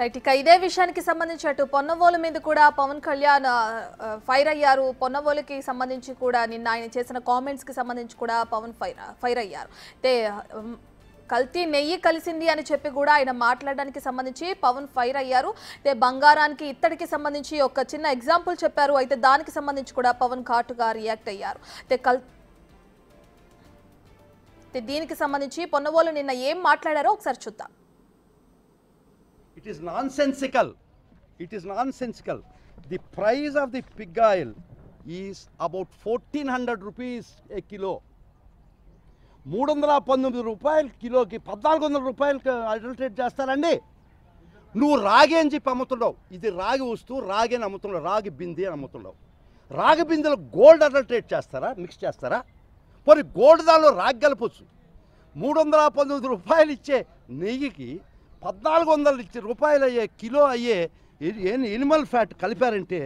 Right. ఇక ఇదే విషయానికి సంబంధించి అటు పొన్నవోలు మీద కూడా పవన్ కళ్యాణ్ ఫైర్ అయ్యారు. పొన్నవోలుకి సంబంధించి కూడా నిన్న ఆయన చేసిన కామెంట్స్ కి సంబంధించి కూడా పవన్ ఫైర్ అయ్యారు. అంటే కల్తీ నెయ్యి కలిసింది అని చెప్పి కూడా ఆయన మాట్లాడడానికి సంబంధించి పవన్ ఫైర్ అయ్యారు. అయితే బంగారానికి ఇత్తడికి సంబంధించి ఒక చిన్న ఎగ్జాంపుల్ చెప్పారు. అయితే దానికి సంబంధించి కూడా పవన్ ఘాటుగా రియాక్ట్ అయ్యారు. దీనికి సంబంధించి పొన్నవోలు నిన్న ఏం మాట్లాడారో ఒకసారి చూద్దాం. It is nonsensical. It is nonsensical. The price of the pig oil is about 1400 rupees a kilo. 319 రూపాయలు కిలోకి 1400 రూపాయలకి అడల్టరేట్ చేస్తారండి. నువ్వు రాగి అని చెప్పి అమ్ముతున్నావు. ఇది రాగి వస్తువు, రాగి అని అమ్ముతున్నావు, రాగి బింది అని అమ్ముతున్నావు. రాగి బిందెలో గోల్డ్ అడల్టరేట్ చేస్తారా, మిక్స్ చేస్తారా? పోనీ గోల్డ్ దానిలో రాగి కలపచ్చు. 319 రూపాయలు ఇచ్చే నెయ్యికి 1400 రూపాయలు అయ్యే కిలో అయ్యే ఎనిమల్ ఫ్యాట్ కలిపారంటే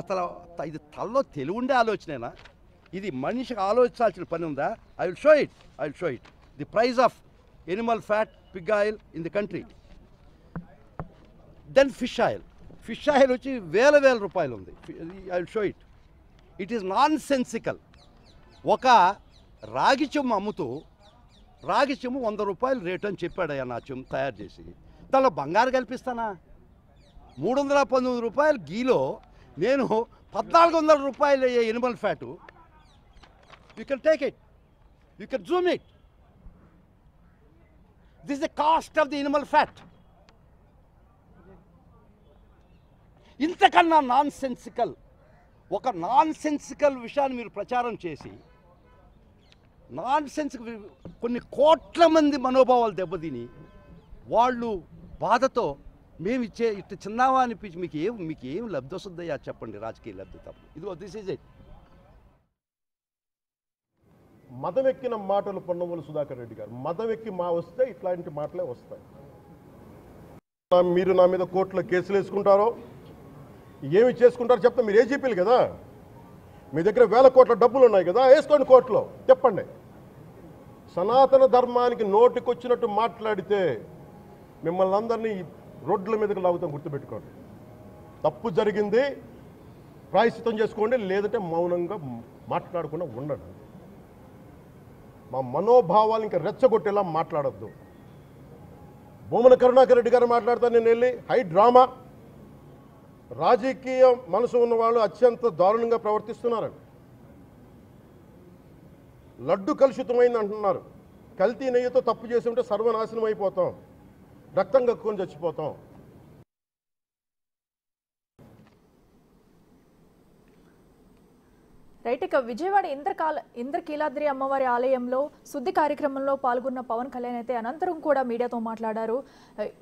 అసలు ఇది తలలో తెలివుండే ఆలోచనేనా? ఇది మనిషికి ఆలోచించాల్సిన పని ఉందా? I will show it the price of animal fat pig oil in the country. Then fish oil వచ్చి వేల రూపాయలు ఉంది. I will show it. It is nonsensical. ఒక రాగి చెమ్ము అమ్ముతూ రాగి చెమ్ము 100 రూపాయలు రేటు అని చెప్పాడయ్యా నా చెమ్ము తయారు చేసి. దానిలో బంగారు కల్పిస్తానా? 319 రూపాయలు గీలో నేను 1400 రూపాయలు అయ్యే Animal fat. You can take it, you can Zoom it. This the cost of the Animal fat. ఇంతకన్నా ఒక నాన్ సెన్సికల్ విషయాన్ని మీరు ప్రచారం చేసి కొన్ని కోట్ల మంది మనోభావాలు దెబ్బతిని వాళ్ళు బాధతో మేము ఇట్ట చిన్నావా అనిపించి మీకు ఏం లబ్ధి వస్తుందయ్యా చెప్పండి? రాజకీయ లబ్ధి తప్ప. ఇది దిస్ ఈజ్ ఇట్. మదం ఎక్కిన మాటలు పొన్నవోలు సుధాకర్ రెడ్డి గారు. మదం ఎక్కి వస్తే ఇట్లాంటి మాటలే వస్తాయి. మీరు నా మీద కోర్టులో కేసులు వేసుకుంటారో ఏమి చేసుకుంటారో చెప్తా. మీరు ఏజీపీలు కదా, మీ దగ్గర వేల కోట్ల డబ్బులు ఉన్నాయి కదా, వేసుకోండి కోర్టులో. చెప్పండి. సనాతన ధర్మానికి నోటికొచ్చినట్టు మాట్లాడితే మిమ్మల్ని అందరినీ రోడ్ల మీదకి లాగుతాం, గుర్తుపెట్టుకోండి. తప్పు జరిగింది, ప్రాయశ్చిత్తం చేసుకోండి, లేదంటే మౌనంగా మాట్లాడకుండా ఉండండి. మా మనోభావాలు ఇంకా రెచ్చగొట్టేలా మాట్లాడద్దు. భూమన కరుణాకర్ రెడ్డి గారు మాట్లాడతాను నేను వెళ్ళి హై డ్రామా. రాజకీయ మనసు ఉన్న వాళ్ళు అత్యంత దారుణంగా ప్రవర్తిస్తున్నారండి. లడ్డు కలుషితమైంది అంటున్నారు. కల్తీ నెయ్యితో తప్పు చేసి ఉంటే సర్వనాశనం అయిపోతాం, రక్తం కక్కుని చచ్చిపోతాం. రైట్. ఇక విజయవాడ ఇంద్రకీలాద్రి అమ్మవారి ఆలయంలో శుద్ధి కార్యక్రమంలో పాల్గొన్న పవన్ కళ్యాణ్ అయితే అనంతరం కూడా మీడియాతో మాట్లాడారు.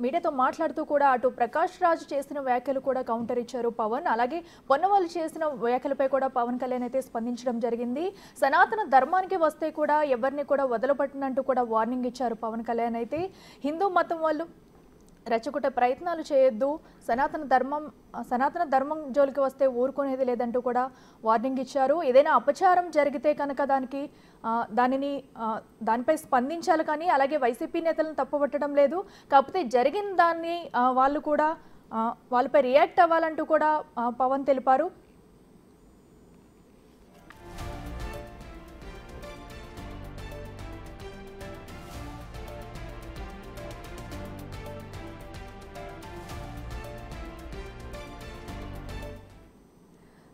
మీడియాతో మాట్లాడుతూ కూడా అటు ప్రకాష్ రాజ్ చేసిన వ్యాఖ్యలు కూడా కౌంటర్ ఇచ్చారు పవన్. అలాగే పొన్నవాళ్ళు చేసిన వ్యాఖ్యలపై కూడా పవన్ కళ్యాణ్ అయితే స్పందించడం జరిగింది. సనాతన ధర్మానికి వస్తే కూడా ఎవరిని కూడా వదలపట్టినట్టు కూడా వార్నింగ్ ఇచ్చారు పవన్ కళ్యాణ్. అయితే హిందూ మతం వాళ్ళు రెచ్చగొట్టే ప్రయత్నాలు చేయొద్దు, సనాతన ధర్మం జోలికి వస్తే ఊరుకునేది లేదంటూ కూడా వార్నింగ్ ఇచ్చారు. ఏదైనా అపచారం జరిగితే కనుక దానిపై స్పందించాలి, కానీ అలాగే వైసీపీ నేతలను తప్పుపట్టడం లేదు. కాకపోతే జరిగిన దాన్ని వాళ్ళు కూడా వాళ్ళపై రియాక్ట్ అవ్వాలంటూ కూడా పవన్ తెలిపారు.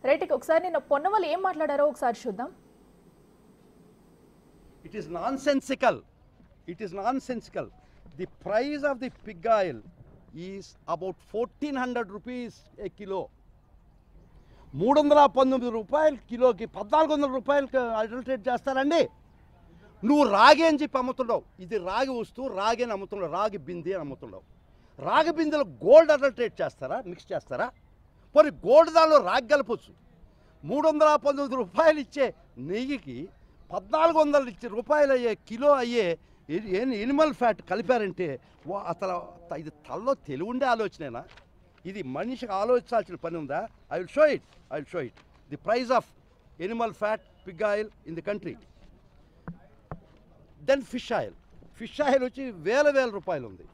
రైట్. ఒకసారి నిన్న పొన్నవోలు ఏం మాట్లాడారో ఒకసారి చూద్దాం. It is nonsensical. The price of the pig oil is about 1400 rupees a kilo. 319 రూపాయలు కిలోకి 1400 రూపాయలకి అడల్టరేట్ చేస్తారండి. నువ్వు రాగి అని చెప్పి అమ్ముతున్నావు. ఇది రాగి వస్తువు, రాగి అని అమ్ముతున్నావు, రాగి బింది అని అమ్ముతున్నావు. రాగి బిందెలో గోల్డ్ అడల్టరేట్ చేస్తారా, మిక్స్ చేస్తారా? పోనీ గోల్డ్ దానిలో రాగి కలపచ్చు. 319 రూపాయలు ఇచ్చే నెయ్యికి 1400 రూపాయలు అయ్యే కిలో అయ్యే ఎనిమల్ ఫ్యాట్ కలిపారంటే అసలు ఇది తలలో తెలివుండే ఆలోచనేనా? ఇది మనిషికి ఆలోచించాల్సిన పని ఉందా? I will show it the price of animal fat pig oil in the country. Then fish oil వచ్చి వేల రూపాయలు ఉంది.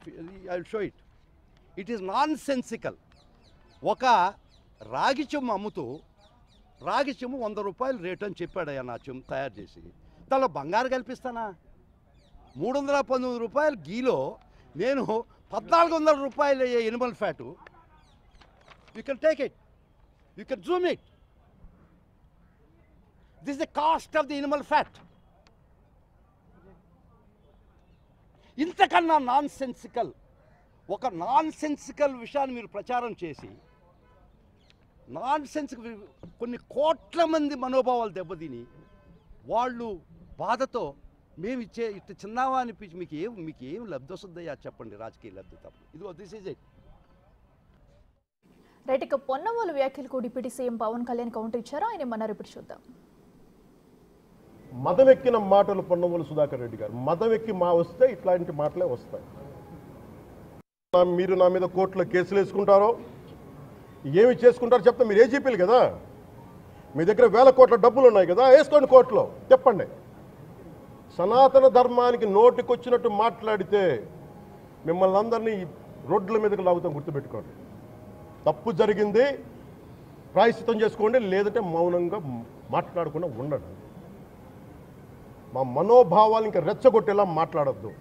I will show it. It is nonsensical. ఒక రాగి చెమ్ము అమ్ముతూ రాగి చెమ్ము 100 రూపాయలు రేటు అని చెప్పాడయ్యా నా చెమ్ము తయారు చేసి. దానిలో బంగారు కల్పిస్తానా? 319 రూపాయలు గీలో నేను 1400 రూపాయలు Animal fat. You can take it, you can Zoom it. This the cost of the Animal fat. ఇంతకన్నా నాన్ సెన్సికల్ ఒక నాన్ సెన్సికల్ విషయాన్ని మీరు ప్రచారం చేసి నాన్ సెన్సికల్ కొన్ని కోట్ల మంది మనోభావాలు దెబ్బతిని వాళ్ళు బాధతో మేము ఇచ్చే ఇట్లా చిన్నవా అనిపించి మీకు ఏం లబ్ధి వస్తుందయ్యా చెప్పండి, రాజకీయ లబ్ధి తప్ప. ఇదిగో దిస్ ఈజ్ ఇట్. రైట్, ఇక పొన్నవాళ్ళు వ్యాఖ్యలకు deputy CM Pawan Kalyan counter ఇచ్చారు. ఆయన ఏమన్నారు ఇప్పుడు చూద్దాం. మదం ఎక్కిన మాటలు పొన్నవోలు సుధాకర్ రెడ్డి గారు. మదం ఎక్కి వస్తే ఇట్లాంటి మాటలే వస్తాయి. మీరు నా మీద కోర్టులో కేసులు వేసుకుంటారో ఏమి చేసుకుంటారో చెప్తే మీరు ఏజీపీలు కదా, మీ దగ్గర వేల కోట్ల డబ్బులు ఉన్నాయి కదా, వేసుకోండి కోర్టులో. చెప్పండి. సనాతన ధర్మానికి నోటికొచ్చినట్టు మాట్లాడితే మిమ్మల్ని అందరినీ రోడ్ల మీదకి లాగుతాం, గుర్తుపెట్టుకోండి. తప్పు జరిగింది, ప్రాయశ్చిత్తం చేసుకోండి, లేదంటే మౌనంగా మాట్లాడకుండా ఉండండి. మా మనోభావాలు ఇంకా రెచ్చగొట్టేలా మాట్లాడద్దు.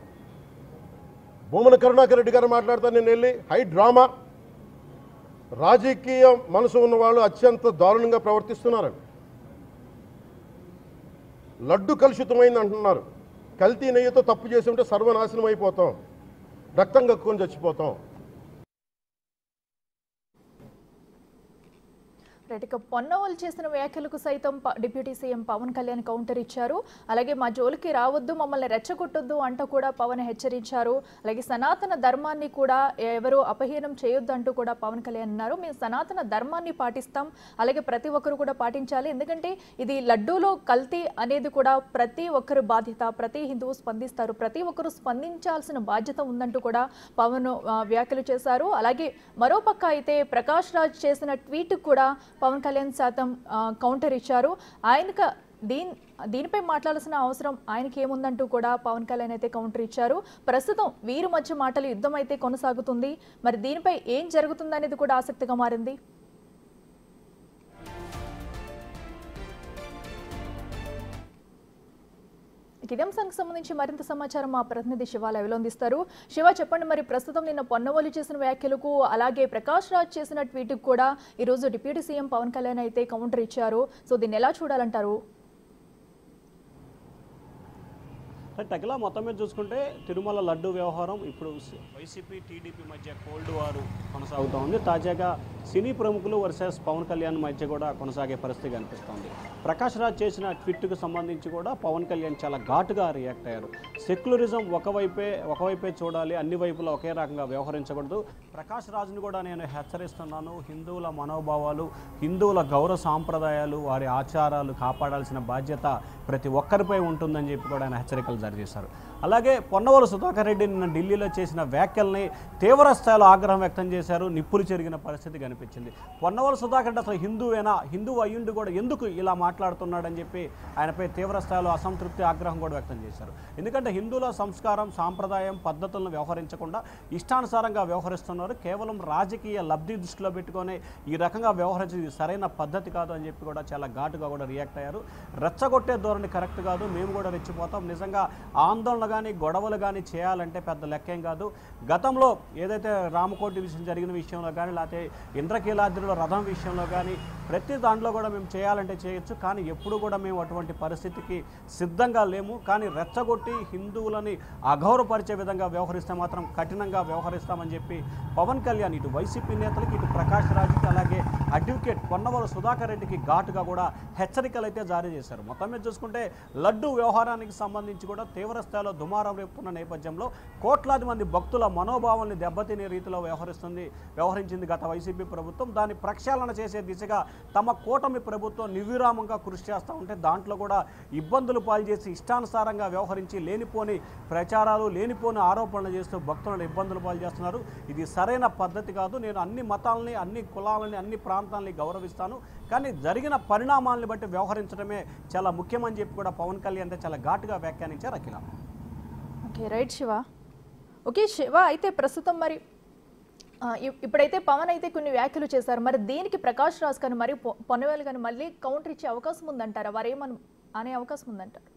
భూమన కరుణాకర్ రెడ్డి గారు మాట్లాడతాను నేను వెళ్ళి హై డ్రామా, రాజకీయ మనసు ఉన్న వాళ్ళు అత్యంత దారుణంగా ప్రవర్తిస్తున్నారండి. లడ్డు కలుషితమైంది అంటున్నారు. కల్తీ నెయ్యితో తప్పు చేసి ఉంటే సర్వనాశనం అయిపోతాం, రక్తం కక్కుని చచ్చిపోతాం. రైట్, ఇక పొన్నవాళ్ళు చేసిన వ్యాఖ్యలకు సైతం deputy CM Pawan Kalyan counter ఇచ్చారు. అలాగే మా జోలికి రావద్దు, మమ్మల్ని రెచ్చగొట్టొద్దు అంటూ కూడా పవన్ హెచ్చరించారు. అలాగే సనాతన ధర్మాన్ని కూడా ఎవరు అపహీనం చేయొద్దు అంటూ కూడా పవన్ కళ్యాణ్ అన్నారు. మేము సనాతన ధర్మాన్ని పాటిస్తాం, అలాగే ప్రతి ఒక్కరు కూడా పాటించాలి. ఎందుకంటే ఇది లడ్డూలో కల్తీ అనేది కూడా ప్రతి ఒక్కరు బాధ్యత, ప్రతి హిందువు స్పందిస్తారు, ప్రతి ఒక్కరు స్పందించాల్సిన బాధ్యత ఉందంటూ కూడా పవన్ వ్యాఖ్యలు చేశారు. అలాగే మరోపక్క అయితే ప్రకాష్ రాజ్ చేసిన ట్వీట్ కూడా పవన్ కళ్యాణ్ శాతం కౌంటర్ ఇచ్చారు. ఆయనకు దీనిపై మాట్లాడాల్సిన అవసరం ఆయనకి ఏముందంటూ కూడా పవన్ కళ్యాణ్ అయితే కౌంటర్ ఇచ్చారు. ప్రస్తుతం వీరి మధ్య మాటలు యుద్ధం అయితే కొనసాగుతుంది. మరి దీనిపై ఏం జరుగుతుందనేది కూడా ఆసక్తిగా మారింది. ఇదే అంశానికి సంబంధించి మరింత సమాచారం మా ప్రతినిధి శివ లైవ్లో అందిస్తారు. శివ, చెప్పండి, మరి ప్రస్తుతం నిన్న పొన్నవాళ్ళు చేసిన వ్యాఖ్యలకు అలాగే ప్రకాష్ రాజ్ చేసిన ట్వీట్కి కూడా ఈరోజు డిప్యూటీ సీఎం పవన్ కళ్యాణ్ అయితే కౌంటర్ ఇచ్చారు. సో దీన్ని ఎలా చూడాలంటారు? టకిలా మొత్తం మీద చూసుకుంటే తిరుమల లడ్డు వ్యవహారం ఇప్పుడు వైసీపీ టీడీపీ మధ్య కోల్డ్ వార్ కొనసాగుతూ ఉంది. తాజాగా సినీ ప్రముఖులు వర్సెస్ పవన్ కళ్యాణ్ మధ్య కూడా కొనసాగే పరిస్థితి కనిపిస్తోంది. ప్రకాష్ రాజ్ చేసిన ట్వీట్కు సంబంధించి కూడా పవన్ కళ్యాణ్ చాలా ఘాటుగా రియాక్ట్ అయ్యారు. సెక్యులరిజం ఒకవైపే చూడాలి, అన్ని వైపులా ఒకే రకంగా వ్యవహరించకూడదు. ప్రకాష్ రాజ్ని కూడా నేను హెచ్చరిస్తున్నాను, హిందువుల మనోభావాలు, హిందువుల గౌరవ సాంప్రదాయాలు, వారి ఆచారాలు కాపాడాల్సిన బాధ్యత ప్రతి ఒక్కరిపై ఉంటుందని చెప్పి కూడా ఆయన హెచ్చరికలు జారీ చేశారు. అలాగే పొన్నవాళ్ళు సుధాకర్ రెడ్డి నిన్న ఢిల్లీలో చేసిన వ్యాఖ్యల్ని తీవ్ర స్థాయిలో ఆగ్రహం వ్యక్తం చేశారు. నిప్పులు చెరిగిన పరిస్థితి కనిపించింది. పొన్నవాళ్ళు సుధాకర్ రెడ్డి అసలు హిందువేనా, హిందువు అయ్యుండి కూడా ఎందుకు ఇలా మాట్లాడుతున్నాడని చెప్పి ఆయనపై తీవ్ర స్థాయిలో అసంతృప్తి, ఆగ్రహం కూడా వ్యక్తం చేశారు. ఎందుకంటే హిందువుల సంస్కారం, సాంప్రదాయం, పద్ధతులను వ్యవహరించకుండా ఇష్టానుసారంగా వ్యవహరిస్తున్నారు. కేవలం రాజకీయ లబ్ధి దృష్టిలో పెట్టుకొని ఈ రకంగా వ్యవహరించేది సరైన పద్ధతి కాదు అని చెప్పి కూడా చాలా ఘాటుగా కూడా రియాక్ట్ అయ్యారు. రెచ్చగొట్టే ధోరణి కరెక్ట్ కాదు, మేము కూడా రెచ్చిపోతాం. నిజంగా ఆందోళన కానీ గొడవలు కానీ చేయాలంటే పెద్ద లెక్కేం కాదు. గతంలో ఏదైతే రామకోటి విషయం జరిగిన విషయంలో కానీ, లేకపోతే ఇంద్రకీలాద్రిలో రథం విషయంలో కానీ ప్రతి దాంట్లో కూడా మేము చేయాలంటే చేయొచ్చు. కానీ ఎప్పుడు కూడా మేము అటువంటి పరిస్థితికి సిద్ధంగా లేము. కానీ రెచ్చగొట్టి హిందువులని అగౌరవపరిచే విధంగా వ్యవహరిస్తే మాత్రం కఠినంగా వ్యవహరిస్తామని చెప్పి పవన్ కళ్యాణ్ ఇటు వైసీపీ నేతలకి, ఇటు ప్రకాష్ రాజ్కి, అలాగే అడ్వకేట్ పొన్నవాళ్ళు సుధాకర్ రెడ్డికి ఘాటుగా కూడా హెచ్చరికలు అయితే జారీ చేశారు. మొత్తం మీద చూసుకుంటే లడ్డు వ్యవహారానికి సంబంధించి కూడా తీవ్ర స్థాయిలో దుమారం రేపుతున్న నేపథ్యంలో కోట్లాది మంది భక్తుల మనోభావాల్ని దెబ్బతినే రీతిలో వ్యవహరించింది గత వైసీపీ ప్రభుత్వం. దాన్ని ప్రక్షాళన చేసే దిశగా తమ కూటమి ప్రభుత్వం నిర్విరామంగా కృషి చేస్తూ ఉంటే దాంట్లో కూడా ఇబ్బందులు పాలు చేసి ఇష్టానుసారంగా వ్యవహరించి లేనిపోని ప్రచారాలు, లేనిపోని ఆరోపణలు చేస్తూ భక్తులను ఇబ్బందులు పాలు చేస్తున్నారు. ఇది సరైన పద్ధతి కాదు. నేను అన్ని మతాలని, అన్ని కులాలని, అన్ని ప్రాంతాలని గౌరవిస్తాను. కానీ జరిగిన పరిణామాలను బట్టి వ్యవహరించడమే చాలా ముఖ్యమని చెప్పి కూడా పవన్ కళ్యాణ్ అంటే చాలా ఘాటుగా వ్యాఖ్యానించారు. Akhila. Okay, right Shiva. Okay Shiva, అయితే ప్రస్తుతం మరి ఇప్పుడైతే పవన్ అయితే కొన్ని వ్యాఖ్యలు చేశారు. మరి దీనికి ప్రకాష్ రాజ్ కానీ మరి పొన్నవేలు కానీ మళ్ళీ కౌంటర్ ఇచ్చే అవకాశం ఉందంటారా? వారేమని అనే అవకాశం ఉందంటారు?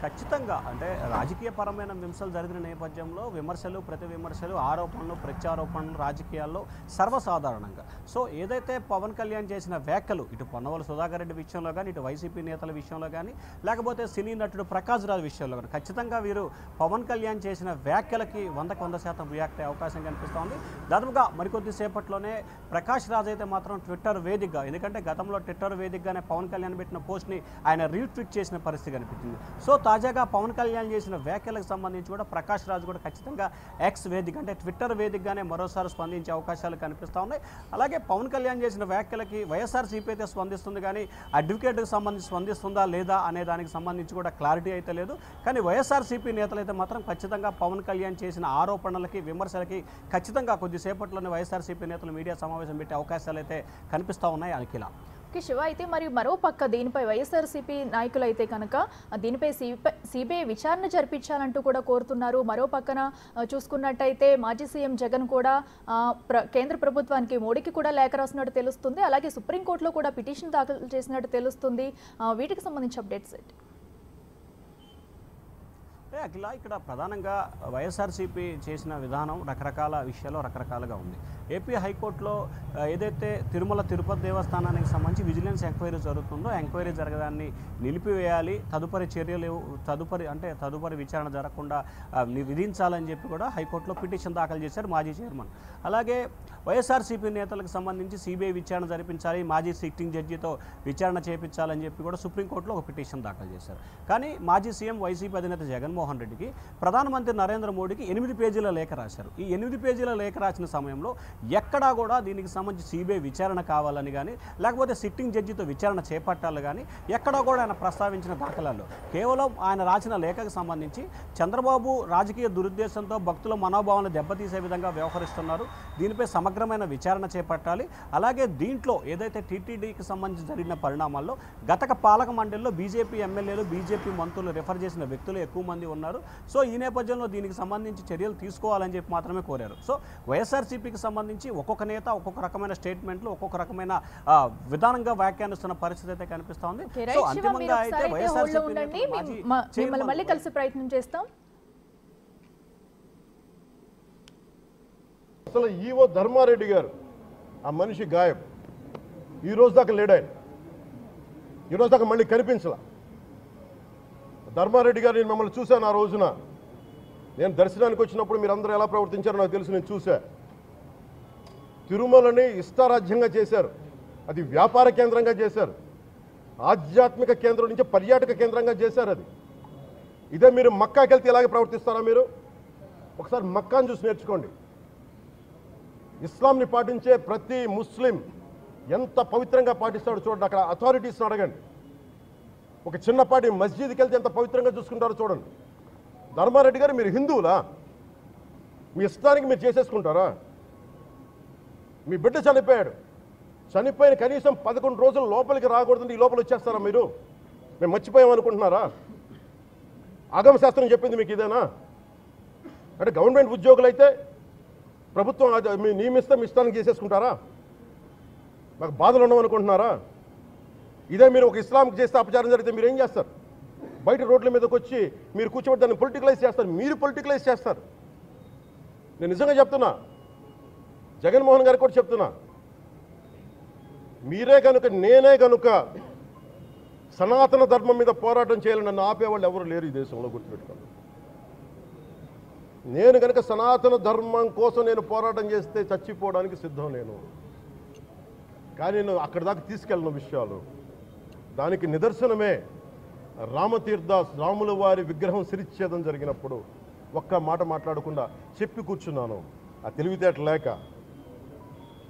ఖచ్చితంగా అంటే రాజకీయపరమైన విమర్శలు జరిగిన నేపథ్యంలో విమర్శలు ప్రతి విమర్శలు ఆరోపణలు ప్రత్యారోపణలు రాజకీయాల్లో సర్వసాధారణంగా. సో ఏదైతే పవన్ కళ్యాణ్ చేసిన వ్యాఖ్యలు ఇటు పొన్నవోలు సుధాకర్ రెడ్డి విషయంలో కానీ ఇటు వైసీపీ నేతల విషయంలో కానీ లేకపోతే సినీ నటుడు ప్రకాష్ రాజ్ విషయంలో కానీ ఖచ్చితంగా వీరు పవన్ కళ్యాణ్ చేసిన వ్యాఖ్యలకి 100% రియాక్ట్ అయ్యే అవకాశం కనిపిస్తోంది. దాదాపుగా మరికొద్ది సేపట్లోనే ప్రకాష్ రాజ్ అయితే మాత్రం ట్విట్టర్ వేదికగా, ఎందుకంటే గతంలో ట్విట్టర్ వేదికగానే పవన్ కళ్యాణ్ పెట్టిన పోస్ట్ని ఆయన రీట్వీట్ చేసిన పరిస్థితి కనిపించింది. సో తాజాగా పవన్ కళ్యాణ్ చేసిన వ్యాఖ్యలకు సంబంధించి కూడా ప్రకాష్ రాజ్ కూడా ఖచ్చితంగా ఎక్స్ వేదిక అంటే ట్విట్టర్ వేదికగానే మరోసారి స్పందించే అవకాశాలు కనిపిస్తూ ఉన్నాయి. అలాగే పవన్ కళ్యాణ్ చేసిన వ్యాఖ్యలకి వైఎస్ఆర్సీపీ అయితే స్పందిస్తుంది, కానీ అడ్వకేట్కి సంబంధించి స్పందిస్తుందా లేదా అనే దానికి సంబంధించి కూడా క్లారిటీ అయితే లేదు. కానీ వైఎస్ఆర్సీపీ నేతలైతే మాత్రం ఖచ్చితంగా పవన్ కళ్యాణ్ చేసిన ఆరోపణలకి విమర్శలకి ఖచ్చితంగా కొద్దిసేపట్లోనే వైఎస్ఆర్సీపీ నేతలు మీడియా సమావేశం పెట్టే అవకాశాలు అయితే కనిపిస్తూ ఉన్నాయి. అఖిల శివ అయితే మరి మరో పక్క దీనిపై వైఎస్ఆర్సీపీ నాయకులు అయితే కనుక దీనిపై సిబిఐ విచారణ జరిపించాలంటూ కూడా కోరుతున్నారు. మరో పక్కన చూసుకున్నట్టయితే మాజీ సీఎం జగన్ కూడా కేంద్ర ప్రభుత్వానికి మోడీకి కూడా లేఖ రాసినట్టు తెలుస్తుంది. అలాగే సుప్రీంకోర్టులో కూడా పిటిషన్ దాఖలు చేసినట్టు తెలుస్తుంది. వీటికి సంబంధించి అప్డేట్స్ ఏంటి? అఖిల ఇక్కడ ప్రధానంగా వైఎస్ఆర్సీపీ చేసిన విధానం రకరకాల విషయాల్లో రకరకాలుగా ఉంది. ఏపీ హైకోర్టులో ఏదైతే తిరుమల తిరుపతి దేవస్థానానికి సంబంధించి విజిలెన్స్ ఎంక్వైరీ జరుగుతుందో ఎంక్వైరీ జరగడాన్ని నిలిపివేయాలి, తదుపరి విచారణ జరగకుండా విధించాలని చెప్పి కూడా హైకోర్టులో పిటిషన్ దాఖలు చేశారు మాజీ చైర్మన్. అలాగే వైఎస్ఆర్సీపీ నేతలకు సంబంధించి సిబిఐ విచారణ జరిపించాలి, మాజీ సిట్టింగ్ జడ్జితో విచారణ చేయించాలని చెప్పి కూడా సుప్రీంకోర్టులో ఒక పిటిషన్ దాఖలు చేశారు. కానీ మాజీ సీఎం వైసీపీ అధినేత జగన్మోహన్ రెడ్డికి ప్రధానమంత్రి నరేంద్ర మోడీకి 8 పేజీల లేఖ రాశారు. ఈ 8 పేజీల లేఖ రాసిన సమయంలో ఎక్కడా కూడా దీనికి సంబంధించి సిబిఐ విచారణ కావాలని కానీ లేకపోతే సిట్టింగ్ జడ్జితో విచారణ చేపట్టాలి కానీ ఎక్కడా కూడా ఆయన ప్రస్తావించిన దాఖలాలు కేవలం ఆయన రాసిన లేఖకు సంబంధించి చంద్రబాబు రాజకీయ దురుద్దేశంతో భక్తుల మనోభావాలను దెబ్బతీసే విధంగా వ్యవహరిస్తున్నారు, దీనిపై సమగ్రమైన విచారణ చేపట్టాలి. అలాగే దీంట్లో ఏదైతే టీటీడీకి సంబంధించి జరిగిన పరిణామాల్లో గత పాలక మండలిలో బీజేపీ ఎమ్మెల్యేలు బీజేపీ మంత్రులు రిఫర్ చేసిన వ్యక్తులు ఎక్కువ మంది ఉన్నారు. సో ఈ నేపథ్యంలో దీనికి సంబంధించి చర్యలు తీసుకోవాలని చెప్పి మాత్రమే కోరారు. సో వైఎస్ఆర్సీపీకి సంబంధించి ఒక్కొక్క నేత ఒక్కొక్క రకమైన స్టేట్మెంట్లు ఒక్కొక్క రకమైన విధానంగా వ్యాఖ్యానిస్తున్న పరిస్థితి అయితే కనిపిస్తోంది. సో అంతిమంగా అయితే మిమ్మల్ని మళ్ళీ కలిసి ప్రయత్నం చేస్తాం. అసలు ఈవో ధర్మారెడ్డి గారు ఆ మనిషి గాయం, ఈ రోజు దాకా లేడు ఆయన, ఈ రోజు దాకా మళ్ళీ కనిపించలా. ధర్మారెడ్డి గారు నేను మిమ్మల్ని చూశాను ఆ రోజున, నేను దర్శనానికి వచ్చినప్పుడు మీరందరూ ఎలా ప్రవర్తించారో నాకు తెలుసు, నేను చూశా. తిరుమలని ఇష్టారాజ్యంగా చేశారు, అది వ్యాపార కేంద్రంగా చేశారు, ఆధ్యాత్మిక కేంద్రం నుంచి పర్యాటక కేంద్రంగా చేశారు. అది ఇదే మీరు మక్కాకి వెళ్తే ఇలాగే ప్రవర్తిస్తారా? మీరు ఒకసారి మక్కాను చూసి నేర్చుకోండి. ఇస్లాంని పాటించే ప్రతి ముస్లిం ఎంత పవిత్రంగా పాటిస్తాడో చూడండి. అక్కడ అథారిటీస్ని అడగండి. ఒక చిన్నపాటి మస్జిద్కి వెళ్తే ఎంత పవిత్రంగా చూసుకుంటారో చూడండి. ధర్మారెడ్డి గారు మీరు హిందువులా? మీ ఇష్టానికి మీరు చేసేసుకుంటారా? మీ బిడ్డ చనిపోయాడు, చనిపోయిన కనీసం 11 రోజులు లోపలికి రాకూడదంటే ఈ లోపల వచ్చేస్తారా మీరు? మేము మర్చిపోయామనుకుంటున్నారా? ఆగమ శాస్త్రం చెప్పింది మీకు ఇదేనా? అంటే గవర్నమెంట్ ఉద్యోగులు అయితే ప్రభుత్వం మీ నియమిస్తే మీ ఇష్టానికి చేసేసుకుంటారా? మాకు బాధలు ఉండవనుకుంటున్నారా? ఇదే మీరు ఒక ఇస్లాంకి చేస్తే అపచారం జరిగితే మీరు ఏం చేస్తారు? బయట రోడ్ల మీదకి వచ్చి మీరు కూర్చోబెట్టి దాన్ని పొలిటికలైజ్ చేస్తారు, మీరు పొలిటికలైజ్ చేస్తారు. నేను నిజంగా చెప్తున్నా, జగన్మోహన్ గారికి కూడా చెప్తున్నా, మీరే కనుక నేనే కనుక సనాతన ధర్మం మీద పోరాటం చేయాలని నన్ను ఆపేవాళ్ళు ఎవరు లేరు ఈ దేశంలో, గుర్తుపెట్టుకోండి. నేను కనుక సనాతన ధర్మం కోసం నేను పోరాటం చేస్తే చచ్చిపోవడానికి సిద్ధం నేను. కానీ నేను అక్కడి దాకా తీసుకెళ్ళిన విషయాలు దానికి నిదర్శనమే రాముల వారి విగ్రహం శిరిచ్ఛేదం జరిగినప్పుడు ఒక్క మాట మాట్లాడకుండా చెప్పి కూర్చున్నాను. ఆ తెలివితేట లేక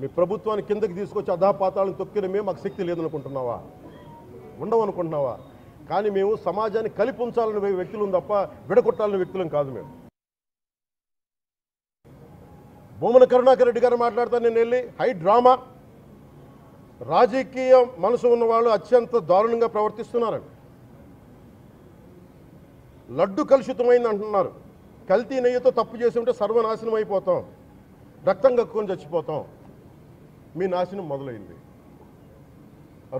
మీ ప్రభుత్వాన్ని కిందకి తీసుకొచ్చి అధాపాతాలను తొక్కిన మేము మాకు శక్తి లేదనుకుంటున్నావా? ఉండవనుకుంటున్నావా? కానీ మేము సమాజాన్ని కలిపి ఉంచాలని వ్యక్తులం తప్ప విడగొట్టాలని వ్యక్తులం కాదు. మేము భూమన కరుణాకర్ రెడ్డి గారు మాట్లాడతాను, నేను వెళ్ళి హై డ్రామా, రాజకీయ మనసు ఉన్న వాళ్ళు అత్యంత దారుణంగా ప్రవర్తిస్తున్నారండి. లడ్డు కలుషితమైంది అంటున్నారు, కల్తీ నెయ్యితో తప్పు చేసి ఉంటే సర్వనాశనం అయిపోతాం, రక్తం కక్కుని చచ్చిపోతాం. మీ నాశనం మొదలైంది.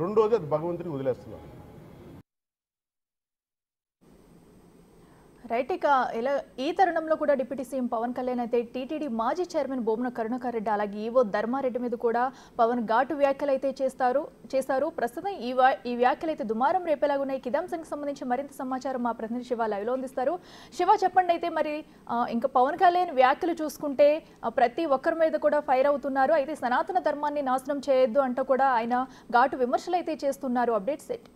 రెండోది అది భగవంతుడికి వదిలేస్తున్నారు. రైట్. ఇక ఇలా ఈ తరుణంలో కూడా డిప్యూటీ సీఎం పవన్ కళ్యాణ్ అయితే టీటీడీ మాజీ చైర్మన్ బొమ్మన కరుణాకర్ రెడ్డి అలాగే ఈవో ధర్మారెడ్డి మీద కూడా పవన్ ఘాటు వ్యాఖ్యలు అయితే చేశారు. ప్రస్తుతం ఈ వ్యాఖ్యలు అయితే దుమారం రేపేలాగా ఉన్నాయి. కిదాంశానికి సంబంధించి మరింత సమాచారం మా ప్రతినిధి శివ లైవ్లో అందిస్తారు. శివ, చెప్పండి అయితే మరి ఇంకా పవన్ కళ్యాణ్ వ్యాఖ్యలు చూసుకుంటే ప్రతి ఒక్కరి మీద కూడా ఫైర్ అవుతున్నారు. అయితే సనాతన ధర్మాన్ని నాశనం చేయొద్దు అంటూ కూడా ఆయన ఘాటు విమర్శలు అయితే చేస్తున్నారు. Updates set.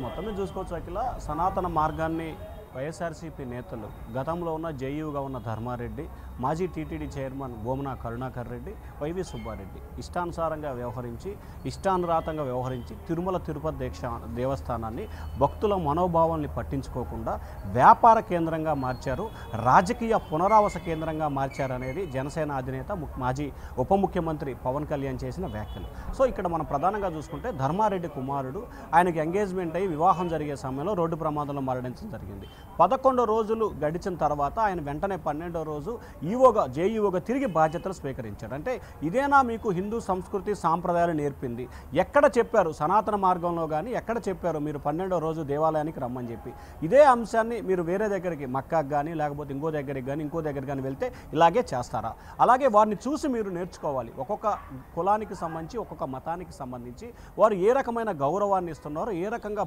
మొత్తం మీద చూసుకోవచ్చు అఖిల, సనాతన మార్గాన్ని వైఎస్ఆర్సీపీ నేతలు గతంలో ఉన్న జేయూగా ఉన్న ధర్మారెడ్డి, మాజీ TTD chairman Bhumana Karunakar Reddy, YV Subba Reddy ఇష్టానుసారంగా వ్యవహరించి ఇష్టానురాతంగా వ్యవహరించి తిరుమల తిరుపతి దేవస్థానాన్ని భక్తుల మనోభావాల్ని పట్టించుకోకుండా వ్యాపార కేంద్రంగా మార్చారు, రాజకీయ పునరావాస కేంద్రంగా మార్చారనేది జనసేన అధినేత మాజీ ఉప ముఖ్యమంత్రి పవన్ కళ్యాణ్ చేసిన వ్యాఖ్యలు. సో ఇక్కడ మనం ప్రధానంగా చూసుకుంటే ధర్మారెడ్డి కుమారుడు ఆయనకి ఎంగేజ్మెంట్ అయ్యి వివాహం జరిగే సమయంలో రోడ్డు ప్రమాదంలో మరణించడం జరిగింది. 11 రోజులు గడిచిన తర్వాత ఆయన వెంటనే 12వ రోజు జేఈఓగా తిరిగి బాధ్యతలు స్వీకరించాడు. అంటే ఇదేనా మీకు హిందూ సంస్కృతి సాంప్రదాయాలు నేర్పింది? ఎక్కడ చెప్పారు సనాతన మార్గంలో కానీ, ఎక్కడ చెప్పారు మీరు 12వ రోజు దేవాలయానికి రమ్మని చెప్పి? ఇదే అంశాన్ని మీరు వేరే దగ్గరికి మక్కాకు కానీ లేకపోతే ఇంకో దగ్గరికి కానీ వెళ్తే ఇలాగే చేస్తారా? అలాగే వారిని చూసి మీరు నేర్చుకోవాలి. ఒక్కొక్క కులానికి సంబంధించి ఒక్కొక్క మతానికి సంబంధించి వారు ఏ రకమైన గౌరవాన్ని ఇస్తున్నారో, ఏ రకంగా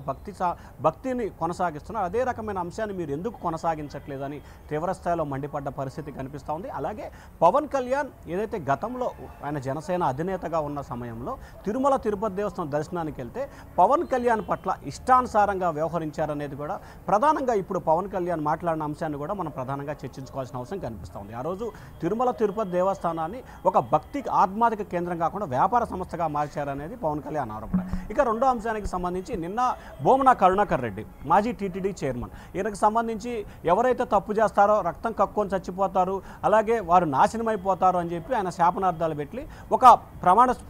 భక్తిని కొనసాగిస్తున్నారు, అదే రకమైన అంశాన్ని మీరు ఎందుకు కొనసాగించట్లేదని తీవ్రస్థాయిలో మండిపడ్డ పరిస్థితి కనిపిస్తూ ఉంది. అలాగే పవన్ కళ్యాణ్ ఏదైతే గతంలో ఆయన జనసేన అధినేతగా ఉన్న సమయంలో తిరుమల తిరుపతి దేవస్థానం దర్శనానికి వెళ్తే పవన్ కళ్యాణ్ పట్ల ఇష్టానుసారంగా వ్యవహరించారనేది కూడా ప్రధానంగా ఇప్పుడు పవన్ కళ్యాణ్ మాట్లాడిన అంశాన్ని కూడా మనం ప్రధానంగా చర్చించుకోవాల్సిన అవసరం కనిపిస్తూ ఉంది. ఆ రోజు తిరుమల తిరుపతి దేవస్థానాన్ని ఒక భక్తి ఆధ్యాత్మిక కేంద్రం కాకుండా వ్యాపార సంస్థగా మార్చారనేది పవన్ కళ్యాణ్ ఆరోపణ. ఇక రెండో అంశానికి సంబంధించి నిన్న బొమ్మన కరుణాకర్ రెడ్డి మాజీ టీటీడీ చైర్మన్, ఈయనకు సంబంధించి ఎవరైతే తప్పు చేస్తారో రక్తం కక్కుని చచ్చిపోతారు, అలాగే వారు నాశనం అయిపోతారు అని చెప్పి ఆయన శాపనార్థాలు పెట్టి ఒక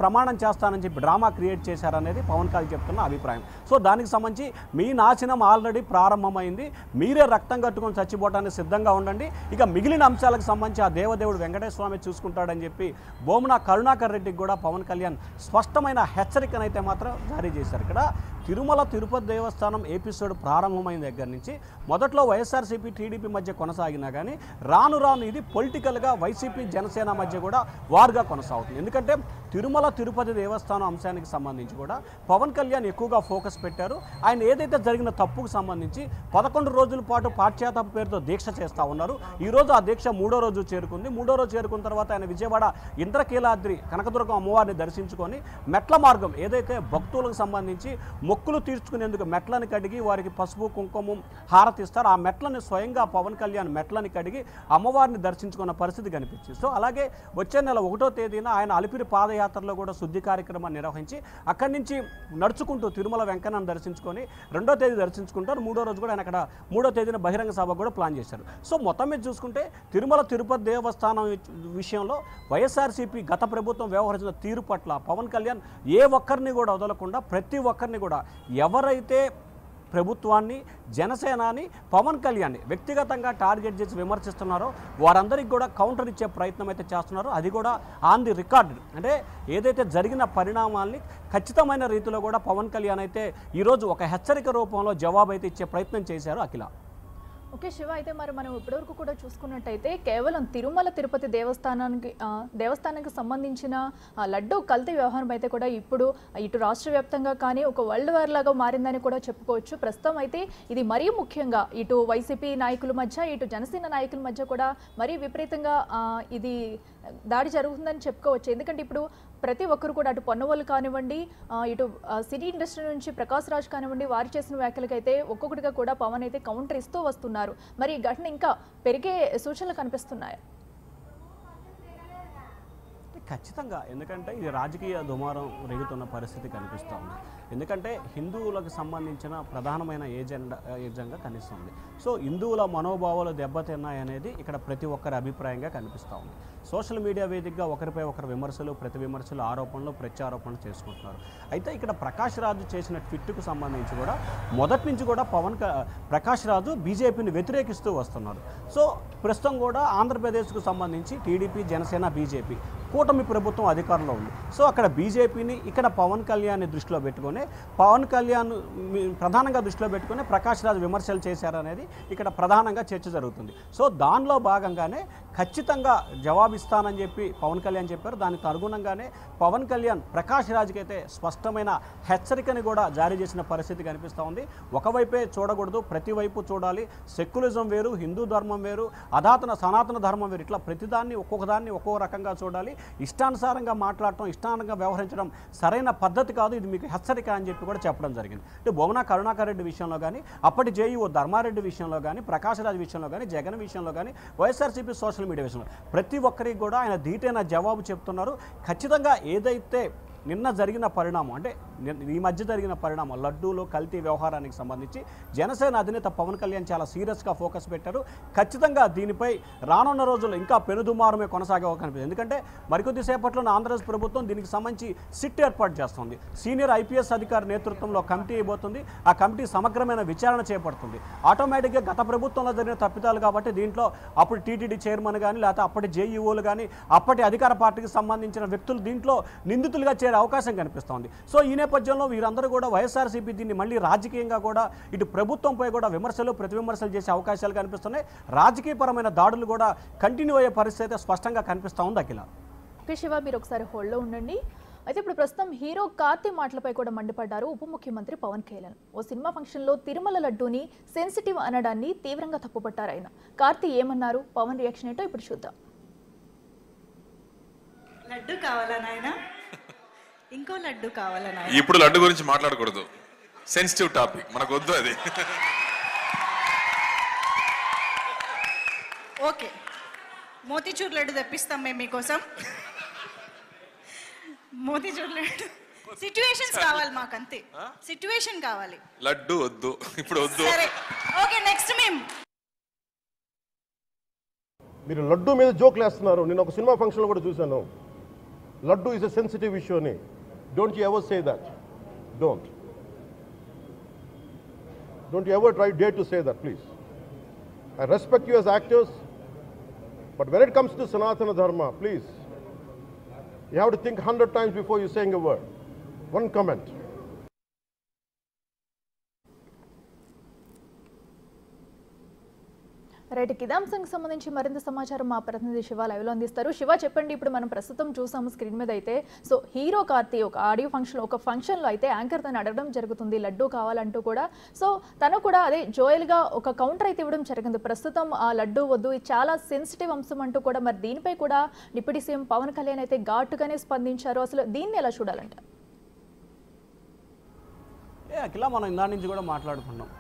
ప్రమాణం చేస్తానని చెప్పి డ్రామా క్రియేట్ చేశారనేది పవన్ కళ్యాణ్ చెప్తున్న అభిప్రాయం. సో దానికి సంబంధించి మీ నాశనం ఆల్రెడీ ప్రారంభమైంది, మీరే రక్తం కట్టుకొని చచ్చిపోవడానికి సిద్ధంగా ఉండండి, ఇక మిగిలిన అంశాలకు సంబంధించి ఆ దేవదేవుడు వెంకటేశ్వర స్వామి చూసుకుంటాడని చెప్పి బొమ్మన కరుణాకర్ రెడ్డికి కూడా పవన్ కళ్యాణ్ స్పష్టమైన హెచ్చరికనైతే మాత్రం జారీ చేశారు. ఇక్కడ తిరుమల తిరుపతి దేవస్థానం ఎపిసోడ్ ప్రారంభమైన దగ్గర నుంచి మొదట్లో వైఎస్ఆర్సీపీ టీడీపీ మధ్య కొనసాగినా కానీ రాను ఇది పొలిటికల్గా వైసీపీ జనసేన మధ్య కూడా వార్గా కొనసాగుతుంది. ఎందుకంటే తిరుమల తిరుపతి దేవస్థానం అంశానికి సంబంధించి కూడా పవన్ కళ్యాణ్ ఎక్కువగా ఫోకస్ పెట్టారు. ఆయన ఏదైతే జరిగిన తప్పుకు సంబంధించి 11 రోజుల పాటు పాఠ్యాతపు పేరుతో దీక్ష చేస్తూ ఉన్నారు. ఈరోజు ఆ దీక్ష 3వ రోజు చేరుకుంది. 3వ రోజు చేరుకున్న తర్వాత ఆయన విజయవాడ ఇంద్రకీలాద్రి కనకదుర్గం అమ్మవారిని దర్శించుకొని మెట్ల మార్గం ఏదైతే భక్తులకు సంబంధించి మొక్కులు తీర్చుకునేందుకు మెట్లను కడిగి వారికి పసుపు కుంకుమ హారతిస్తారు, ఆ మెట్లని స్వయంగా పవన్ కళ్యాణ్ మెట్లని కడిగి అమ్మవారిని దర్శించుకున్న పరిస్థితి కనిపించింది. సో అలాగే వచ్చే నెల 1వ తేదీన ఆయన అలిపిరి పాదయాత్రలో కూడా శుద్ధి కార్యక్రమాన్ని నిర్వహించి అక్కడి నుంచి నడుచుకుంటూ తిరుమల వెంకన్నను దర్శించుకొని 2వ తేదీ దర్శించుకుంటారు. 3వ రోజు కూడా ఆయన అక్కడ 3వ తేదీన బహిరంగ సభ కూడా ప్లాన్ చేశారు. సో మొత్తం మీద చూసుకుంటే తిరుమల తిరుపతి దేవస్థానం విషయంలో వైఎస్ఆర్సీపీ గత ప్రభుత్వం వ్యవహరించిన తీరు పట్ల పవన్ కళ్యాణ్ ఏ ఒక్కరిని కూడా వదలకుండా ప్రతి ఒక్కరిని కూడా ఎవరైతే ప్రభుత్వాన్ని జనసేనాని పవన్ కళ్యాణ్ని వ్యక్తిగతంగా టార్గెట్ చేసి విమర్శిస్తున్నారో వారందరికీ కూడా కౌంటర్ ఇచ్చే ప్రయత్నం అయితే చేస్తున్నారో అది కూడా ఆన్ ది రికార్డ్. అంటే ఏదైతే జరిగిన పరిణామాల్ని ఖచ్చితమైన రీతిలో కూడా పవన్ కళ్యాణ్ అయితే ఈరోజు ఒక హెచ్చరిక రూపంలో జవాబు అయితే ఇచ్చే ప్రయత్నం చేశారు. అఖిల, ఓకే శివ, అయితే మరి మనం ఇప్పటివరకు కూడా చూసుకున్నట్టయితే కేవలం తిరుమల తిరుపతి దేవస్థానానికి సంబంధించిన లడ్డు కల్తీ వ్యవహారం అయితే కూడా ఇప్పుడు ఇటు రాష్ట్ర వ్యాప్తంగా కానీ ఒక వరల్డ్ వార్ లాగా మారిందని కూడా చెప్పుకోవచ్చు. ప్రస్తుతం అయితే ఇది మరీ ముఖ్యంగా ఇటు వైసీపీ నాయకుల మధ్య ఇటు జనసేన నాయకుల మధ్య కూడా మరీ విపరీతంగా ఇది దాడి జరుగుతుందని చెప్పుకోవచ్చు. ఎందుకంటే ఇప్పుడు ప్రతి ఒక్కరు కూడా అటు పొన్నవోలు కానివ్వండి, ఇటు సినీ ఇండస్ట్రీ నుంచి ప్రకాష్ రాజ్ కానివ్వండి, వారు చేసిన వ్యాఖ్యలకైతే ఒక్కొక్కటిగా కూడా పవన్ అయితే కౌంటర్ ఇస్తూ వస్తున్నారు. మరి ఈ ఘటన ఇంకా పెరిగే సూచనలు కనిపిస్తున్నాయి. ఖచ్చితంగా, ఎందుకంటే ఇది రాజకీయ దుమారం రేగుతున్న పరిస్థితి కనిపిస్తూ ఉంది. ఎందుకంటే హిందువులకు సంబంధించిన ప్రధానమైన ఏజెండా కనిపిస్తుంది. సో హిందువుల మనోభావాలు దెబ్బతిన్నాయనేది ఇక్కడ ప్రతి ఒక్కరి అభిప్రాయంగా కనిపిస్తూ ఉంది. సోషల్ మీడియా వేదికగా ఒకరిపై ఒకరు విమర్శలు, ప్రతి విమర్శలు, ఆరోపణలు, ప్రత్యారోపణలు చేసుకుంటున్నారు. అయితే ఇక్కడ ప్రకాష్ రాజు చేసిన ట్వీట్కు సంబంధించి కూడా మొదటి నుంచి కూడా ప్రకాష్ రాజు బీజేపీని వ్యతిరేకిస్తూ వస్తున్నారు. సో ప్రస్తుతం కూడా ఆంధ్రప్రదేశ్కు సంబంధించి టీడీపీ, జనసేన, బీజేపీ కూటమి ప్రభుత్వం అధికారంలో ఉంది. సో అక్కడ బీజేపీని, ఇక్కడ పవన్ కళ్యాణ్ని దృష్టిలో పెట్టుకుని, పవన్ కళ్యాణ్ ప్రధానంగా దృష్టిలో పెట్టుకుని ప్రకాష్ రాజు విమర్శలు చేశారనేది ఇక్కడ ప్రధానంగా చర్చ జరుగుతుంది. సో దానిలో భాగంగానే ఖచ్చితంగా జవాబిస్తానని చెప్పి పవన్ కళ్యాణ్ చెప్పారు. దానికి అనుగుణంగానే పవన్ కళ్యాణ్ ప్రకాష్ రాజుకి అయితే స్పష్టమైన హెచ్చరికని కూడా జారీ చేసిన పరిస్థితి కనిపిస్తూ ఉంది. ఒకవైపే చూడకూడదు, ప్రతి వైపు చూడాలి. సెక్యులిజం వేరు, హిందూ ధర్మం వేరు, సనాతన ధర్మం వేరు, ఇట్లా ప్రతిదాన్ని ఒక్కొక్కదాన్ని ఒక్కో రకంగా చూడాలి. ఇష్టానుసారంగా మాట్లాడటం, ఇష్టానుసారంగా వ్యవహరించడం సరైన పద్ధతి కాదు, ఇది మీకు హెచ్చరిక అని చెప్పి కూడా చెప్పడం జరిగింది. అంటే బొగన కరుణాకర్ రెడ్డి విషయంలో కానీ, అప్పటి జేఈఓ ధర్మారెడ్డి విషయంలో కానీ, ప్రకాష్ రాజ్ విషయంలో కానీ, జగన్ విషయంలో కానీ, వైఎస్ఆర్సీపీ సోషల్ మీడియా విషయంలో ప్రతి ఒక్కరికి కూడా ఆయన ధీటైన జవాబు చెప్తున్నారు. ఖచ్చితంగా ఏదైతే నిన్న జరిగిన పరిణామం, అంటే ఈ మధ్య జరిగిన పరిణామం లడ్డూలో కల్తీ వ్యవహారానికి సంబంధించి జనసేన అధినేత పవన్ కళ్యాణ్ చాలా సీరియస్గా ఫోకస్ పెట్టారు. ఖచ్చితంగా దీనిపై రానున్న రోజుల్లో ఇంకా పెనుదుమారమే కొనసాగే కనిపిస్తుంది. ఎందుకంటే మరికొద్ది సేపట్లో ఆంధ్రప్రదేశ్ ప్రభుత్వం దీనికి సంబంధించి సిట్ ఏర్పాటు చేస్తుంది. సీనియర్ ఐపీఎస్ అధికారి నేతృత్వంలో కమిటీ అయిపోతుంది. ఆ కమిటీ సమగ్రమైన విచారణ చేపడుతుంది. ఆటోమేటిక్గా గత ప్రభుత్వంలో జరిగిన తప్పిదాలు కాబట్టి దీంట్లో అప్పుడు టీటీడీ చైర్మన్ కానీ, లేకపోతే అప్పటి జేఈఓలు కానీ, అప్పటి అధికార పార్టీకి సంబంధించిన వ్యక్తులు దీంట్లో నిందితులుగా చేరే అవకాశం కనిపిస్తోంది. సో ఈ నేపథ్యంలో వీరందరూ కూడా వైఎస్ఆర్సీపీ దీన్ని మళ్ళీ రాజకీయంగా కూడా ఇటు ప్రభుత్వంపై కూడా విమర్శలు, ప్రతి విమర్శలు చేసే అవకాశాలు కనిపిస్తున్నాయి. రాజకీయపరమైన దాడులు కూడా కంటిన్యూ అయ్యే పరిస్థితి స్పష్టంగా కనిపిస్తూ ఉంది. అఖిల, శివ మీరు ఒకసారి హోల్డ్లో ఉండండి. అయితే ఇప్పుడు ప్రస్తుతం హీరో కార్తీ మాటలపై కూడా మండిపడ్డారు ఉప ముఖ్యమంత్రి పవన్ కళ్యాణ్. ఓ సినిమా ఫంక్షన్లో తిరుమల లడ్డూని సెన్సిటివ్ అనడాన్ని తీవ్రంగా తప్పుపట్టారు ఆయన. కార్తీ ఏమన్నారు, పవన్ రియాక్షన్ ఏంటో ఇప్పుడు చూద్దాం. లడ్డు కావాలా నాయనా? ఇంకో లడ్డు కావాలా నాయనా? ఇప్పుడు లడ్డు గురించి మాట్లాడకూడదు, సెన్సిటివ్ టాపిక్, మనకు వద్దు అది. ఓకే, మోతీచూర్ లడ్డు తెప్పిస్తాం మేము మీకోసం. మోతీచూర్ లడ్డు సిట్యుయేషన్స్ కావాలి మాకు, అంతే. సిట్యుయేషన్ కావాలి, లడ్డు వద్దు, ఇప్పుడు వద్దు. సరే ఓకే, నెక్స్ట్ మేము. మీరు లడ్డు మీద జోక్లు వేస్తున్నారు. నేను ఒక సినిమా ఫంక్షన్లో కూడా చూశాను, laddu is a sensitive issue అని. Don't you ever say that. Don't you ever dare to say that, please. I respect you as actors, but when it comes to Sanatana Dharma, please, you have to think 100 times before you saying a word. One comment. Right, కిదాంశానికి సంబంధించి మరింత సమాచారం మా ప్రతినిధి శివ లైవ్లో అందిస్తారు. శివ చెప్పండి, ఇప్పుడు మనం ప్రస్తుతం చూసాము స్క్రీన్ మీద అయితే, సో హీరో కార్తీ ఒక ఆడియో ఫంక్షన్లో అయితే యాంకర్ తను అడగడం జరుగుతుంది లడ్డూ కావాలంటూ కూడా. సో తను కూడా అదే జోయల్గా ఒక కౌంటర్ అయితే ఇవ్వడం జరిగింది. ప్రస్తుతం ఆ లడ్డూ వద్దు, ఇది చాలా సెన్సిటివ్ అంశం అంటూ కూడా. మరి దీనిపై కూడా డిప్యూటీ సీఎం పవన్ కళ్యాణ్ అయితే ఘాటుగానే స్పందించారు. అసలు దీన్ని ఎలా చూడాలంట? అఖిల, మనం ఇందా నుంచి కూడా మాట్లాడుకున్నాం,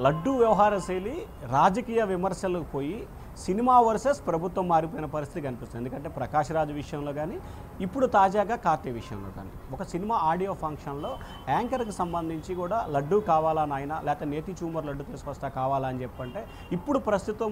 లడ్డూ వ్యవహార శైలి రాజకీయ విమర్శలకు పోయి సినిమా వర్సెస్ ప్రభుత్వం మారిపోయిన పరిస్థితి కనిపిస్తుంది. ఎందుకంటే ప్రకాష్ రాజ్ విషయంలో కానీ, ఇప్పుడు తాజాగా కార్తీ విషయంలో కానీ, ఒక సినిమా ఆడియో ఫంక్షన్లో యాంకర్కి సంబంధించి కూడా లడ్డూ కావాలా నాయన, లేకపోతే నేతి చూమర్ లడ్డు తీసుకొస్తా కావాలా అని చెప్పంటే, ఇప్పుడు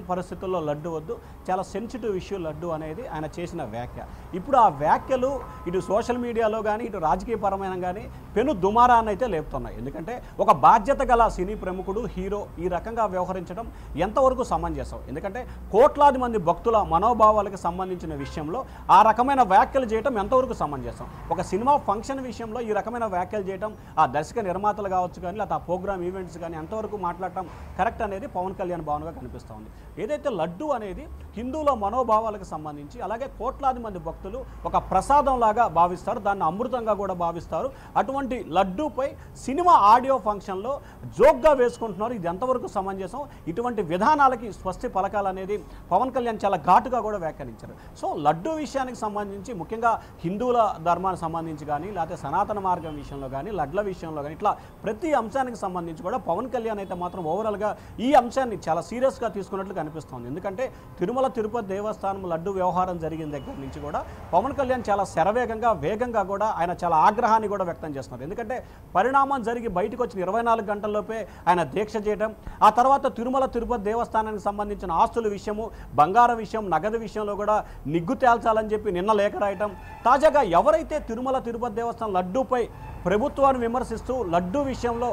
పరిస్థితుల్లో లడ్డు వద్దు, చాలా సెన్సిటివ్ ఇష్యూ లడ్డు అనేది ఆయన చేసిన వ్యాఖ్య. ఇప్పుడు ఆ వ్యాఖ్యలు ఇటు సోషల్ మీడియాలో కానీ, ఇటు రాజకీయపరమైన కానీ పెను దుమారాన్ని అయితే లేపుతున్నాయి. ఎందుకంటే ఒక బాధ్యత గల సినీ ప్రముఖుడు, హీరో ఈ రకంగా వ్యవహరించడం ఎంతవరకు సమంజసం? ఎందుకంటే కోట్లాది మంది భక్తుల మనోభావాలకు సంబంధించిన విషయంలో ఆ రకమైన వ్యాఖ్యలు చేయడం ఎంతవరకు సమంజసం? ఒక సినిమా ఫంక్షన్ విషయంలో ఈ రకమైన వ్యాఖ్యలు చేయడం ఆ దర్శక నిర్మాతలు కావచ్చు కానీ, లేదా ఆ ప్రోగ్రామ్ ఈవెంట్స్ కానీ ఎంతవరకు మాట్లాడటం కరెక్ట్ అనేది పవన్ కళ్యాణ్ భావనగా కనిపిస్తూ ఉంది. ఏదైతే లడ్డు అనేది హిందువుల మనోభావాలకు సంబంధించి, అలాగే కోట్లాది మంది భక్తులు ఒక ప్రసాదం లాగా భావిస్తారు, దాన్ని అమృతంగా కూడా భావిస్తారు. అటువంటి లడ్డూపై సినిమా ఆడియో ఫంక్షన్లో జోక్గా వేసుకుంటున్నారు. ఇది ఎంతవరకు సమంజసం? ఇటువంటి విధానాలకి స్వస్తి పలకాలనేది పవన్ కళ్యాణ్ చాలా ఘాటుగా కూడా వ్యాఖ్యానించారు. సో లడ్డు విషయానికి సంబంధించి ముఖ్యంగా హిందువుల ధర్మానికి సంబంధించి కానీ లేకపోతే సనాతన మార్గం విషయంలో కానీ లడ్ల విషయంలో కానీ ఇట్లా ప్రతి అంశానికి సంబంధించి కూడా పవన్ కళ్యాణ్ అయితే మాత్రం ఓవరాల్గా ఈ అంశాన్ని చాలా సీరియస్గా తీసుకున్నట్లు కనిపిస్తోంది. ఎందుకంటే తిరుమల తిరుపతి దేవస్థానం లడ్డు వ్యవహారం జరిగిన దగ్గర నుంచి కూడా పవన్ కళ్యాణ్ చాలా శరవేగంగా వేగంగా కూడా ఆయన చాలా ఆగ్రహాన్ని కూడా వ్యక్తం చేస్తున్నారు. ఎందుకంటే పరిణామం జరిగి బయటకు వచ్చిన 24 గంటల్లోపే ఆయన దీక్ష చేయడం, ఆ తర్వాత తిరుమల తిరుపతి దేవస్థానానికి సంబంధించిన ఆస్తుల విషయము, బంగారం విషయం, నగదు విషయంలో కూడా నిగ్గు తేల్చాలని చెప్పి నిన్న లేఖ రాయటం, తాజాగా ఎవరైతే తిరుమల తిరుపతి దేవస్థానం లడ్డూపై ప్రభుత్వాన్ని విమర్శిస్తూ లడ్డూ విషయంలో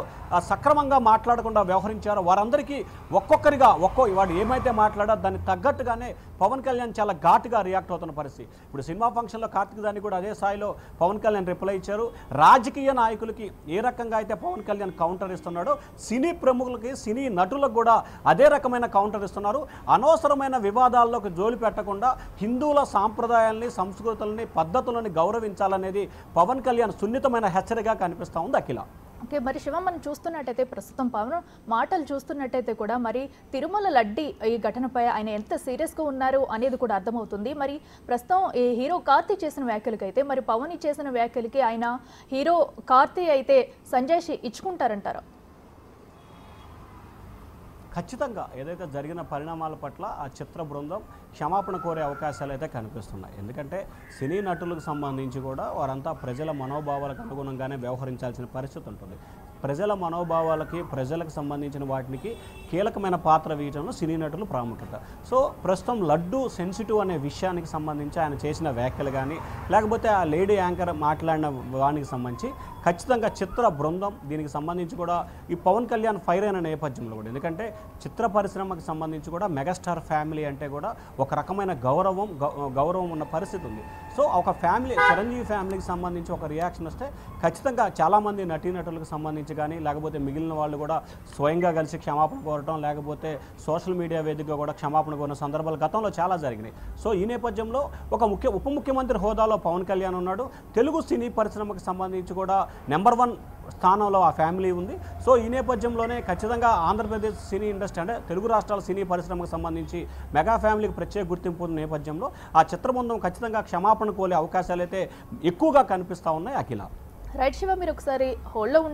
సక్రమంగా మాట్లాడకుండా వ్యవహరించారో వారందరికీ ఒక్కొక్కరిగా వాడు ఏమైతే మాట్లాడారో దానికి తగ్గట్టుగానే పవన్ కళ్యాణ్ చాలా ఘాటుగా రియాక్ట్ అవుతున్న పరిస్థితి. ఇప్పుడు సినిమా ఫంక్షన్లో కార్తీక్ దాన్ని కూడా అదే స్థాయిలో పవన్ కళ్యాణ్ రిప్లై ఇచ్చారు. రాజకీయ నాయకులకి ఏ రకంగా అయితే పవన్ కళ్యాణ్ కౌంటర్ ఇస్తున్నాడో సినీ ప్రముఖులకి సినీ నటులకు కూడా అదే రకమైన కౌంటర్ ఇస్తున్నారు. అనవసరమైన వివాదాల్లోకి జోలి పెట్టకుండా హిందువుల సాంప్రదాయాల్ని, సంస్కృతులని, పద్ధతులని గౌరవించాలనేది పవన్ కళ్యాణ్ సున్నితమైన హెచ్చరికగా కనిపిస్తూ ఉంది. అఖిల ఓకే, మరి శివ మనం చూస్తున్నట్టయితే ప్రస్తుతం పవన్ మాటలు చూస్తున్నట్టయితే కూడా మరి తిరుమల లడ్డి ఈ ఘటనపై ఆయన ఎంత సీరియస్గా ఉన్నారు అనేది కూడా అర్థమవుతుంది. మరి ప్రస్తుతం ఈ హీరో కార్తీ చేసిన వ్యాఖ్యలకైతే మరి పవన్ చేసిన వ్యాఖ్యలకి ఆయన హీరో కార్తీ అయితే సంజయ్ ఇచ్చుకుంటారంటారా? ఖచ్చితంగా ఏదైతే జరిగిన పరిణామాల పట్ల ఆ చిత్ర బృందం క్షమాపణ కోరే అవకాశాలు అయితే కనిపిస్తున్నాయి. ఎందుకంటే సినీ నటులకు సంబంధించి కూడా వారంతా ప్రజల మనోభావాలకు అనుగుణంగానే వ్యవహరించాల్సిన పరిస్థితి ఉంటుంది. ప్రజల మనోభావాలకి, ప్రజలకు సంబంధించిన వాటికి కీలకమైన పాత్ర వేయడంలో సినీ నటులు ప్రాముఖ్యత. సో ప్రస్తుతం లడ్డు సెన్సిటివ్ అనే విషయానికి సంబంధించి ఆయన చేసిన వ్యాఖ్యలు కానీ లేకపోతే ఆ లేడీ యాంకర్ మాట్లాడిన వానికి సంబంధించి ఖచ్చితంగా చిత్ర బృందం దీనికి సంబంధించి కూడా ఈ పవన్ కళ్యాణ్ ఫైర్ అయిన నేపథ్యంలో కూడా, ఎందుకంటే చిత్ర పరిశ్రమకు సంబంధించి కూడా మెగాస్టార్ ఫ్యామిలీ అంటే కూడా ఒక రకమైన గౌరవం ఉన్న పరిస్థితి ఉంది. సో ఒక ఫ్యామిలీ, చిరంజీవి ఫ్యామిలీకి సంబంధించి ఒక రియాక్షన్ వస్తే ఖచ్చితంగా చాలామంది నటీనటులకు సంబంధించి కానీ లేకపోతే మిగిలిన వాళ్ళు కూడా స్వయంగా కలిసి క్షమాపణ కోరటం, లేకపోతే సోషల్ మీడియా వేదికగా కూడా క్షమాపణ కోరిన సందర్భాలు గతంలో చాలా జరిగినాయి. సో ఈ నేపథ్యంలో ఒక ఉప ముఖ్యమంత్రి హోదాలో పవన్ కళ్యాణ్ ఉన్నాడు. తెలుగు సినీ పరిశ్రమకు సంబంధించి కూడా నెంబర్ 1 స్థానంలో ఆ ఫ్యామిలీ ఉంది. సో ఈ నేపథ్యంలోనే ఖచ్చితంగా ఆంధ్రప్రదేశ్ సినీ ఇండస్ట్రీ అంటే తెలుగు రాష్ట్రాల సినీ పరిశ్రమకు సంబంధించి మెగా ఫ్యామిలీకి ప్రత్యేక గుర్తింపు ఉన్న నేపథ్యంలో ఆ చిత్రబృందం ఖచ్చితంగా క్షమాపణ కోలే అవకాశాలు అయితే ఎక్కువగా కనిపిస్తూ ఉన్నాయి. అఖిల రైట్ శివ, మీరు ఒకసారి హోల్డ్లో